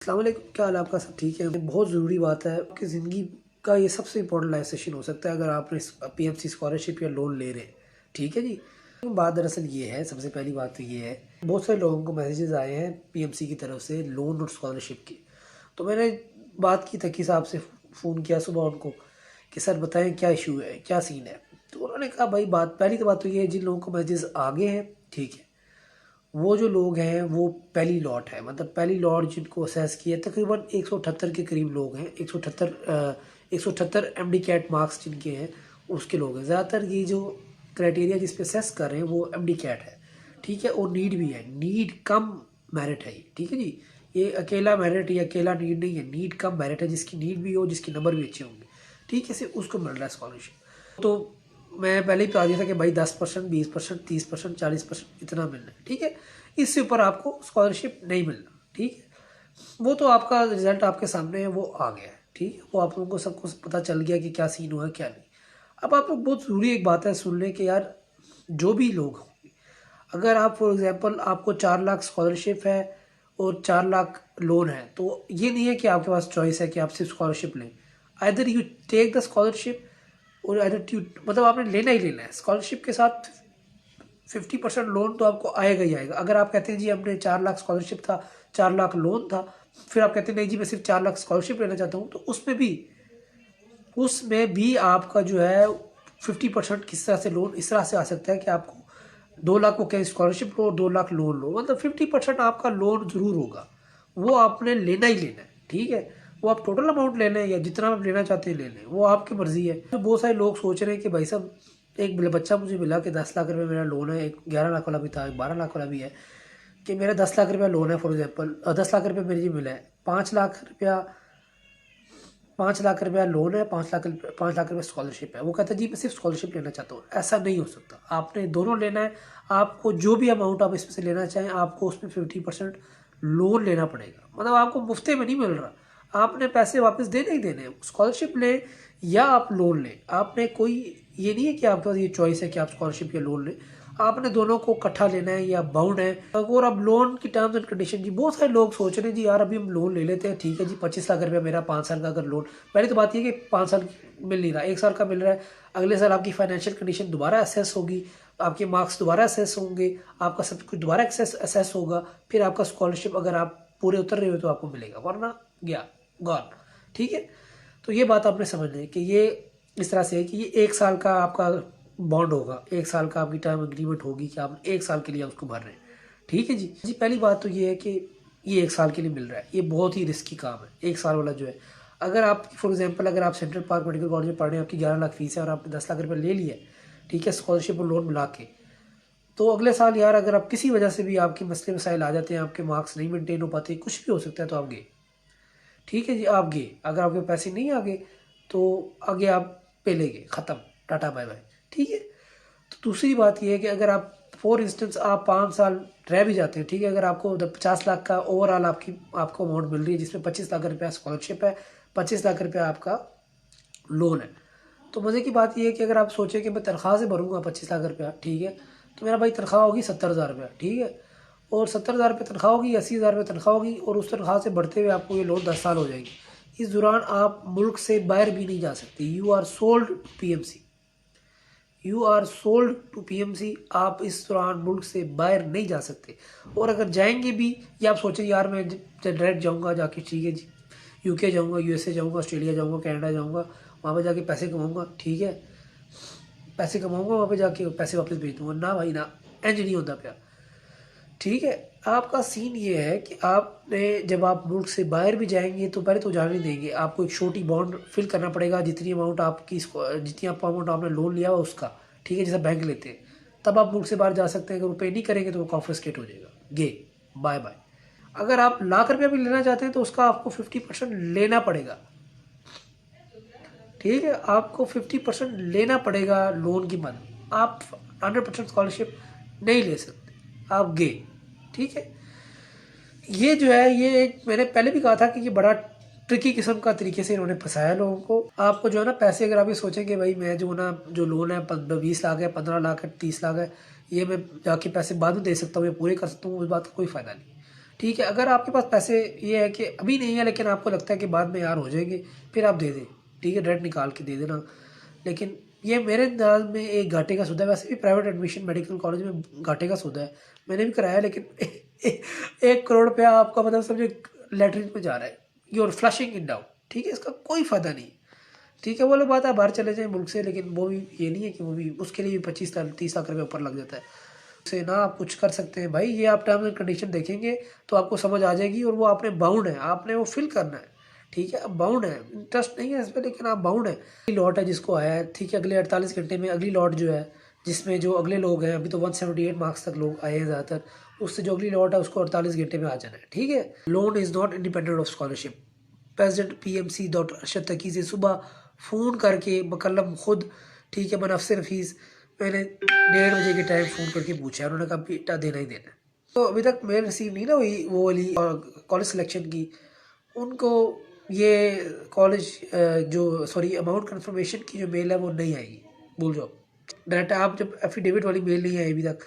अस्सलाम वालेकुम, क्या हाल है आपका? सब ठीक है? बहुत ज़रूरी बात है कि ज़िंदगी का ये सबसे इम्पोर्टेंट लाइफ सेशन हो सकता है अगर आपने पीएमसी स्कॉलरशिप या लोन ले रहे हैं। ठीक है जी। बात दरअसल ये है, सबसे पहली बात तो ये है, बहुत सारे लोगों को मैसेजेस आए हैं पीएमसी की तरफ से लोन और स्कॉलरशिप के। तो मैंने बात की तकी साहब से, फ़ोन किया सुबह उनको कि सर बताएं क्या इशू है, क्या सीन है। तो उन्होंने कहा भाई बात, पहली तो बात तो ये है, जिन लोगों को मैसेजेस आ गए हैं, ठीक है, वो जो लोग हैं वो पहली लॉट है, मतलब पहली लॉट जिनको असेस किया तकरीबन 178 के करीब लोग हैं। 178 एमडी कैट मार्क्स जिनके हैं उसके लोग हैं। ज़्यादातर ये जो क्राइटेरिया जिस पे असेस कर रहे हैं वो एमडी कैट है, ठीक है। और नीड भी है, नीड कम मेरिट है ये, ठीक है जी। ये अकेला मेरिट या अकेला नीड नहीं है, नीड कम मेरिट है। जिसकी नीड भी हो, जिसके नंबर भी अच्छे होंगे, ठीक है, सिर्फ उसको मिल रहा है स्कॉलरशिप। तो मैं पहले ही बता दिया था कि भाई 10%, 20%, 30%, 40% इतना मिलना है, ठीक है। इससे ऊपर आपको स्कॉलरशिप नहीं मिलना, ठीक है। वो तो आपका रिजल्ट आपके सामने है, वो आ गया है, ठीक है। वो आप लोगों को सबको पता चल गया कि क्या सीन हुआ क्या नहीं। अब आप लोग, बहुत ज़रूरी एक बात है सुन लें कि यार जो भी लोग होंगे, अगर आप फॉर एग्जांपल आपको 4 लाख स्कॉलरशिप है और 4 लाख लोन है, तो ये नहीं है कि आपके पास चॉइस है कि आप सिर्फ स्कॉलरशिप लें। Either you take the scholarship और एटीट्यूड, मतलब आपने लेना ही लेना है। स्कॉलरशिप के साथ 50% लोन तो आपको आएगा ही आएगा। अगर आप कहते हैं जी हमने 4 लाख स्कॉलरशिप था, 4 लाख लोन था, फिर आप कहते हैं नहीं जी मैं सिर्फ 4 लाख स्कॉलरशिप लेना चाहता हूँ, तो उसमें भी आपका जो है 50% किस तरह से लोन इस तरह से आ सकता है कि आपको 2 लाख को कहीं स्कॉलरशिप लो, 2 लाख लोन लो, मतलब 50% आपका लोन ज़रूर होगा। वो आपने लेना ही लेना है, ठीक है। वो आप टोटल अमाउंट ले लें या जितना आप लेना चाहते हैं ले लें, वो आपकी मर्ज़ी है। तो बहुत सारे लोग सोच रहे हैं कि भाई साहब, एक बच्चा मुझे मिला कि 10 लाख रुपए मेरा लोन है, एक 11 लाख वाला भी था, एक 12 लाख वाला भी है, कि मेरा 10 लाख रुपया लोन है फॉर एग्जाम्पल, 10 लाख रुपये मेरे जी मिला है, 5 लाख रुपया लोन है, 5 लाख रुपये स्कॉलरशिप है। वो कहता है जी मैं सिर्फ स्कॉलरशिप लेना चाहता हूँ। ऐसा नहीं हो सकता, आपने दोनों लेना है। आपको जो भी अमाउंट आप इसमें से लेना चाहें, आपको उसमें 50% लोन लेना पड़ेगा। मतलब आपको मुफ्ते में नहीं मिल रहा, आपने पैसे वापस देने ही देने हैं। स्कॉलरशिप लें या आप लोन लें, आपने कोई, ये नहीं है कि आपके पास ये चॉइस है कि आप स्कॉलरशिप या लोन लें, आपने दोनों को इकट्ठा लेना है या बाउंड है। और अब लोन की टर्म्स एंड कंडीशन जी, बहुत सारे लोग सोच रहे हैं जी यार अभी हम लोन ले लेते हैं, ठीक है जी 25 लाख रुपया मेरा 5 साल का अगर लोन। पहले तो बात ये कि 5 साल मिल नहीं रहा, 1 साल का मिल रहा है। अगले साल आपकी फाइनेंशियल कंडीशन दोबारा असेस होगी, आपके मार्क्स दोबारा असेस होंगे, आपका सब कुछ दोबारा असेस होगा, फिर आपका स्कॉलरशिप अगर आप पूरे उतर रहे हो तो आपको मिलेगा, वरना गया गॉन, ठीक है। तो ये बात आपने समझ लें कि ये इस तरह से है कि ये 1 साल का आपका बॉन्ड होगा, 1 साल का आपकी टर्म एग्रीमेंट होगी कि आप 1 साल के लिए उसको भर रहे हैं, ठीक है जी। जी पहली बात तो ये है कि ये 1 साल के लिए मिल रहा है, ये बहुत ही रिस्की काम है 1 साल वाला जो है। अगर आप फॉर एग्जांपल अगर आप सेंट्रल पार्क मेडिकल कॉलेज में पढ़ रहे हैं, आपकी 11 लाख फीस है और आपने 10 लाख रुपये ले लिया है, ठीक है, स्कॉलरशिप और लोन मिला के, तो अगले साल यार अगर आप किसी वजह से भी आपके मसले मसाइल आ जाते हैं, आपके मार्क्स नहीं मेंटेन हो पाते, कुछ भी हो सकता है, तो आप गए, ठीक है जी, आप गए। अगर आपके पैसे नहीं आ गए तो आगे आप पे ले गए, ख़त्म, टाटा बाय बाय, ठीक है। तो दूसरी बात ये है कि अगर आप फॉर इंस्टेंस आप 5 साल रह भी जाते हैं, ठीक है, अगर आपको 50 लाख का ओवरऑल आपको अमाउंट मिल रही है, जिसमें 25 लाख रुपया स्कॉलरशिप है, 25 लाख रुपया आपका लोन है, तो मज़े की बात ये है कि अगर आप सोचें कि मैं तनख्वाह से भरूंगा 25 लाख रुपया, ठीक है, तो मेरा भाई तनख्वाह होगी 70,000 रुपया, ठीक है। और 70,000 रुपये तनख्वाह होगी, 80,000 रुपये तनख्वाह होगी, और उस तनख्वाह से बढ़ते हुए आपको ये लोन 10 साल हो जाएगी। इस दौरान आप मुल्क से बाहर भी नहीं जा सकते। You are sold to PMC, you are sold to PMC. आप इस दौरान मुल्क से बाहर नहीं जा सकते। और अगर जाएंगे भी, या आप सोचें यार मैं डायरेक्ट जाऊँगा जाके, ठीक है जी, यूके जाऊँगा, यूएसए जाऊँगा, ऑस्ट्रेलिया जाऊँगा, कनाडा जाऊँगा, वहाँ पर जाके पैसे कमाऊँगा, ठीक है, पैसे कमाऊँगा, वहाँ पे जाके पैसे वापस भेज दूँगा, ना भाई ना, इंज नहीं होता प्यार, ठीक है। आपका सीन ये है कि आपने, जब आप मुल्क से बाहर भी जाएंगे तो पहले तो जाने नहीं देंगे, आपको एक छोटी बॉन्ड फिल करना पड़ेगा, जितनी अमाउंट आपने लोन लिया हुआ उसका, ठीक है, जैसा बैंक लेते हैं, तब आप मुल्क से बाहर जा सकते हैं। अगर वो पे नहीं करेंगे तो वो कॉन्फिस्केट हो जाएगा, गे बाय बाय। अगर आप लाख रुपया भी लेना चाहते हैं तो उसका आपको 50% लेना पड़ेगा, ठीक है, आपको 50% लेना पड़ेगा लोन की मद। आप 100% स्कॉलरशिप नहीं ले सकते, आप गे, ठीक है। ये जो है, ये एक मैंने पहले भी कहा था कि ये बड़ा ट्रिकी किस्म का तरीके से इन्होंने फंसाया लोगों को। आपको जो है ना पैसे, अगर आप ये सोचेंगे भाई मैं जो ना जो लोन है 20 लाख है, 15 लाख है, 30 लाख है, ये मैं जाके पैसे बाद में दे सकता हूँ या पूरे कर सकता हूँ, उस बात का कोई फ़ायदा नहीं, ठीक है, अगर आपके पास पैसे ये है कि अभी नहीं है लेकिन आपको लगता है कि बाद में यार हो जाएंगे, फिर आप दे दें, ठीक है, डायरेक्ट निकाल के दे देना। लेकिन ये मेरे अंदाज में एक घाटे का सौदा है। वैसे भी प्राइवेट एडमिशन मेडिकल कॉलेज में घाटे का सौदा है, मैंने भी कराया, लेकिन 1 करोड़ रुपया आपका मतलब समझो लेटरिन में जा रहा है, यूर फ्लशिंग इन डाउन, ठीक है, इसका कोई फ़ायदा नहीं। ठीक है, वो लोग बात है बाहर चले जाएं मुल्क से, लेकिन वो भी ये नहीं है कि वो भी उसके लिए भी 25-30 लाख रुपये ऊपर लग जाता है। से ना आप कुछ कर सकते हैं भाई, ये आप टर्म्स एंड कंडीशन देखेंगे तो आपको समझ आ जाएगी, और वो आपने बाउंड है, आपने वो फिल करना है। ठीक है, अब बाउंड है, इंटरेस्ट नहीं है इस पर, लेकिन आप बाउंड है। अगली लॉट है जिसको आया है, ठीक है, अगले 48 घंटे में अगली लॉट जो है, जिसमें जो अगले लोग हैं, अभी तो 178 मार्क्स तक लोग आए हैं ज़्यादातर, उससे जो अगली लॉट है उसको 48 घंटे में आ जाना है। ठीक है, loan is not independent of scholarship. President PMC doctor Arshad Taqi से सुबह फ़ोन करके बकलम खुद, ठीक है, मुनफ्फिर फीस मैंने 1:30 बजे के टाइम फ़ोन करके पूछा, उन्होंने कहा बेटा देना ही देना है। तो अभी तक मेल रिसीव नहीं ना हुई वो वाली कॉलेज सिलेक्शन की, उनको ये कॉलेज जो सॉरी अमाउंट कन्फर्मेशन की जो मेल है वो नहीं आएगी, भूल जाओ। डायरेक्ट आप जब एफिडेविट वाली मेल नहीं आई अभी तक,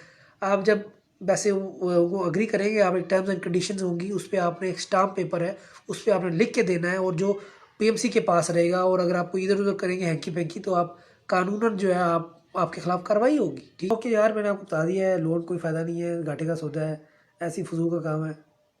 आप जब वैसे वो अग्री करेंगे, आप एक टर्म्स एंड कंडीशंस होंगी, उस पर आपने एक स्टाम्प पेपर है, उस पर आपने लिख के देना है, और जो PMC के पास रहेगा, और अगर आपको इधर उधर करेंगे हैंकी पैंकी, तो आप कानूनन जो है आपके खिलाफ कार्रवाई होगी। ठीक है यार, मैंने आपको बता दिया है, लोन कोई फ़ायदा नहीं है, घाटे का सौदा है, ऐसी फजूल का काम है।